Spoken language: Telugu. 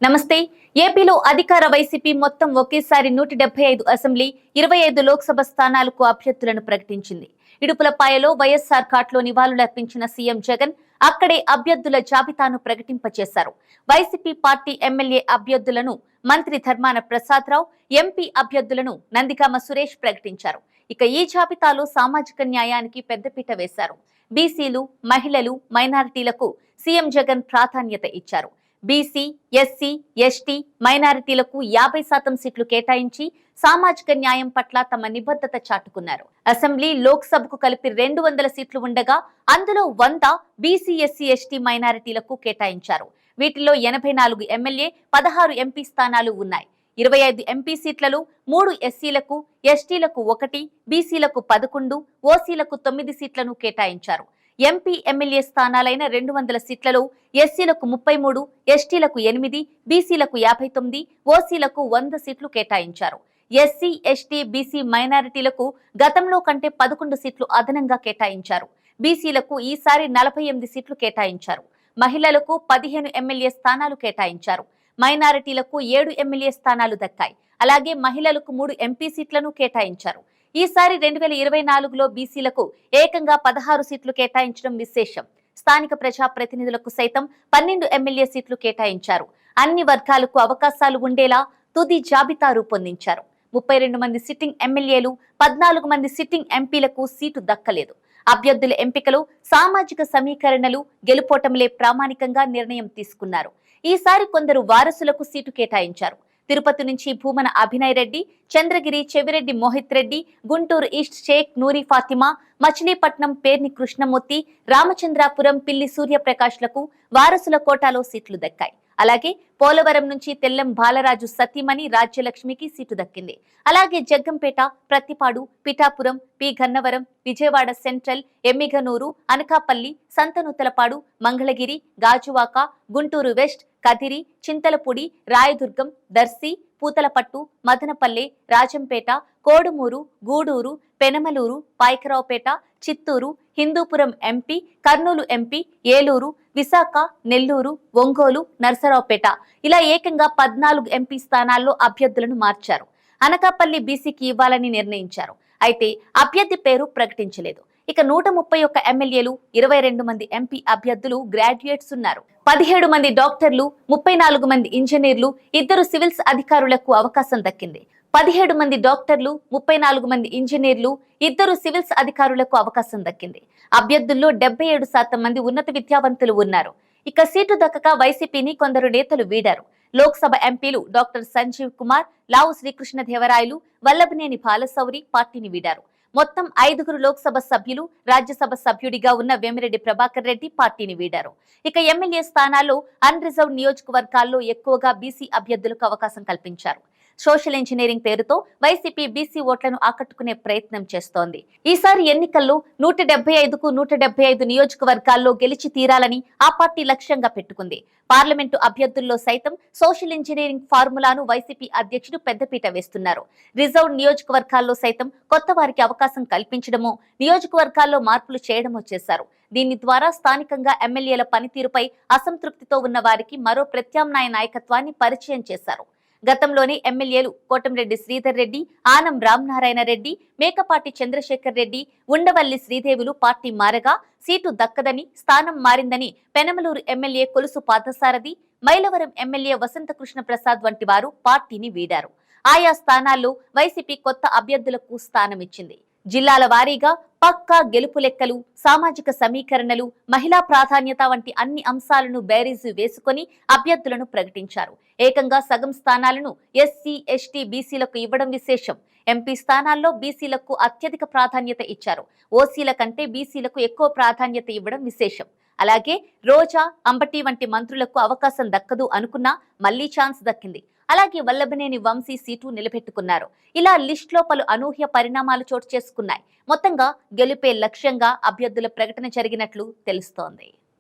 నమస్తే. ఏపీలో అధికార వైసీపీ మొత్తం ఒకేసారి 175 అసెంబ్లీ, 25 లోక్సభ స్థానాలకు అభ్యర్థులను ప్రకటించింది. ఇడుపులపాయలో వైఎస్ఆర్ ఘాట్లో నివాళులర్పించిన సీఎం జగన్ అక్కడే అభ్యర్థుల జాబితాను ప్రకటింపచేశారు. వైసీపీ పార్టీ ఎమ్మెల్యే అభ్యర్థులను మంత్రి ధర్మాన ప్రసాదరావు, ఎంపీ అభ్యర్థులను నందిగామ సురేష్ ప్రకటించారు. ఇక ఈ జాబితాలో సామాజిక న్యాయానికి పెద్దపీట వేశారు. బీసీలు, మహిళలు, మైనారిటీలకు సీఎం జగన్ ప్రాధాన్యత ఇచ్చారు. బీసీ, ఎస్సీ, ఎస్టీ, మైనారిటీలకు 50% సీట్లు కేటాయించి సామాజిక న్యాయం పట్ల తమ నిబద్ధత చాటుకున్నారు. అసెంబ్లీ, లోక్సభకు కలిపి 200 సీట్లు ఉండగా అందులో 100 బీసీ, ఎస్సీ, ఎస్టీ, మైనారిటీలకు కేటాయించారు. వీటిలో 84 ఎమ్మెల్యే, 16 ఎంపీ స్థానాలు ఉన్నాయి. 25 ఎంపీ సీట్లలో 3 ఎస్సీలకు, ఎస్టీలకు 1, బీసీలకు 11, ఓసీలకు 9 సీట్లను కేటాయించారు. ఎంపీ, ఎమ్మెల్యే స్థానాలైన 200 సీట్లలో ఎస్సీలకు 33, ఎస్టీలకు 8, బీసీలకు 59, ఓసీలకు 100 సీట్లు కేటాయించారు. ఎస్సీ, ఎస్టీ, బీసీ, మైనారిటీలకు గతంలో కంటే 11 సీట్లు అదనంగా కేటాయించారు. బీసీలకు ఈసారి 48 సీట్లు కేటాయించారు. మహిళలకు 15 ఎమ్మెల్యే స్థానాలు కేటాయించారు. మైనారిటీలకు 7 ఎమ్మెల్యే స్థానాలు దక్కాయి. అలాగే మహిళలకు 3 ఎంపీ సీట్లను కేటాయించారు. ఈసారి 2024లో బీసీలకు ఏకంగా 16 సీట్లు కేటాయించడం విశేషం. స్థానిక ప్రజా ప్రతినిధులకు సైతం 12 ఎమ్మెల్యే సీట్లు కేటాయించారు. అన్ని వర్గాలకు అవకాశాలు ఉండేలా తుది జాబితా రూపొందించారు. 32 మంది సిట్టింగ్ ఎమ్మెల్యేలు, 14 మంది సిట్టింగ్ ఎంపీలకు సీటు దక్కలేదు. అభ్యర్థుల ఎంపికలో సామాజిక సమీకరణలు, గెలుపోటములే ప్రామాణికంగా నిర్ణయం తీసుకున్నారు. ఈసారి కొందరు వారసులకు సీటు కేటాయించారు. తిరుపతి నుంచి భూమన అభినయ్ రెడ్డి, చంద్రగిరి చెవిరెడ్డి మోహిత్ రెడ్డి, గుంటూరు ఈస్ట్ షేక్ నూరి ఫాతిమా, మచిలీపట్నం పేర్ని కృష్ణమూర్తి, రామచంద్రాపురం పిల్లి సూర్యప్రకాష్లకు వారసుల కోటాలో సీట్లు దక్కాయి. అలాగే పోలవరం నుంచి తెల్లం బాలరాజు సతీమణి రాజ్యలక్ష్మికి సీటు దక్కింది. అలాగే Jaggampeta, Prathipadu, Pithapuram, P Gannavaram, Vijayawada central, Emmiganur, Anakapalli, Santhanuthalapadu, Mangalagiri, Gajuwaka, Guntur west, Kadiri, Chintalapudi, Rayadurgam, Darsi, Puthalapattu, Madanapalle, Rajampeta, Kodumur, Gudur, Penamaluru, Payakaraopeta, Chittoor, Hindupur MP, Kurnool MP, Eluru, Visakha, Nellore, Ongole, Narasaraopet ఇలా ఏకంగా 14 ఎంపీ స్థానాల్లో అభ్యర్థులను మార్చారు. అనకాపల్లి బీసీకి ఇవ్వాలని నిర్ణయించారు. అయితే అభ్యర్థి పేరు ప్రకటించలేదు. ఇక 131 ఎమ్మెల్యేలు, 22 మంది ఎంపీ అభ్యర్థులు గ్రాడ్యుయేట్స్ ఉన్నారు. 17 మంది డాక్టర్లు, 34 మంది ఇంజనీర్లు, 2 సివిల్స్ అధికారులకు అవకాశం దక్కింది. 17 మంది డాక్టర్లు, 34 మంది ఇంజనీర్లు, 2 సివిల్స్ అధికారులకు అవకాశం దక్కింది. అభ్యర్థుల్లో 77% మంది ఉన్నత విద్యావంతులు ఉన్నారు. ఇక సీటు దక్కక వైసీపీని కొందరు నేతలు వీడారు. లోక్సభ ఎంపీలు డాక్టర్ సంజీవ్ కుమార్, లావు శ్రీకృష్ణదేవరాయలు, వల్లభనేని బాలశౌరి పార్టీని వీడారు. మొత్తం 5 లోక్సభ సభ్యులు, రాజ్యసభ సభ్యుడిగా ఉన్న వేమిరెడ్డి ప్రభాకర్ రెడ్డి పార్టీని వీడారు. ఇక ఎమ్మెల్యే స్థానాల్లో అన్రిజర్వ్ నియోజకవర్గాల్లో ఎక్కువగా బీసీ అభ్యర్థులకు అవకాశం కల్పించారు. సోషల్ ఇంజనీరింగ్ పేరుతో వైసీపీ బీసీ ఓట్లను ఆకట్టుకునే ప్రయత్నం చేస్తోంది. ఈసారి ఎన్నికల్లో 175కు 175 నియోజకవర్గాల్లో గెలిచి తీరాలని ఆ పార్టీ లక్ష్యంగా పెట్టుకుంది. పార్లమెంటు అభ్యర్థుల్లో సైతం సోషల్ ఇంజనీరింగ్ ఫార్ములాను వైసీపీ అధ్యక్షుడు పెద్దపీట వేస్తున్నారు. రిజర్వ్ నియోజకవర్గాల్లో సైతం కొత్త వారికి అవకాశం కల్పించడమో, నియోజకవర్గాల్లో మార్పులు చేయడమో చేశారు. దీని ద్వారా స్థానికంగా ఎమ్మెల్యేల పనితీరుపై అసంతృప్తితో ఉన్న వారికి మరో ప్రత్యామ్నాయ నాయకత్వాన్ని పరిచయం చేశారు. గతంలోనే ఎమ్మెల్యేలు కోటంరెడ్డి శ్రీధర్ రెడ్డి, ఆనం రామనారాయణ రెడ్డి, మేకపాటి చంద్రశేఖర్ రెడ్డి, ఉండవల్లి శ్రీదేవులు పార్టీ మారగా సీటు దక్కదని, స్థానం మారిందని పెనమలూరు ఎమ్మెల్యే కొలుసు పార్థసారథి, మైలవరం ఎమ్మెల్యే వసంతకృష్ణ ప్రసాద్ వంటి వారు పార్టీని వీడారు. ఆయా స్థానాల్లో వైసీపీ కొత్త అభ్యర్థులకు స్థానమిచ్చింది. జిల్లాల వారీగా పక్కా గెలుపు లెక్కలు, సామాజిక సమీకరణలు, మహిళా ప్రాధాన్యత వంటి అన్ని అంశాలను బేరీజు వేసుకొని అభ్యర్థులను ప్రకటించారు. ఏకంగా సగం స్థానాలను ఎస్సీ, ఎస్టీ, బీసీలకు ఇవ్వడం విశేషం. ఎంపీ స్థానాల్లో బీసీలకు అత్యధిక ప్రాధాన్యత ఇచ్చారు. ఓసీల కంటే బీసీలకు ఎక్కువ ప్రాధాన్యత ఇవ్వడం విశేషం. అలాగే రోజా, అంబటి వంటి మంత్రులకు అవకాశం దక్కదు అనుకున్నా మళ్లీ ఛాన్స్ దక్కింది. అలాగే వల్లభనేని వంశీ సీటు నిలబెట్టుకున్నారు. ఇలా లిస్ట్ లో పలు అనూహ్య పరిణామాలు చోటు చేసుకున్నాయి. మొత్తంగా గెలుపే లక్ష్యంగా అభ్యర్థుల ప్రకటన జరిగినట్లు తెలుస్తోంది.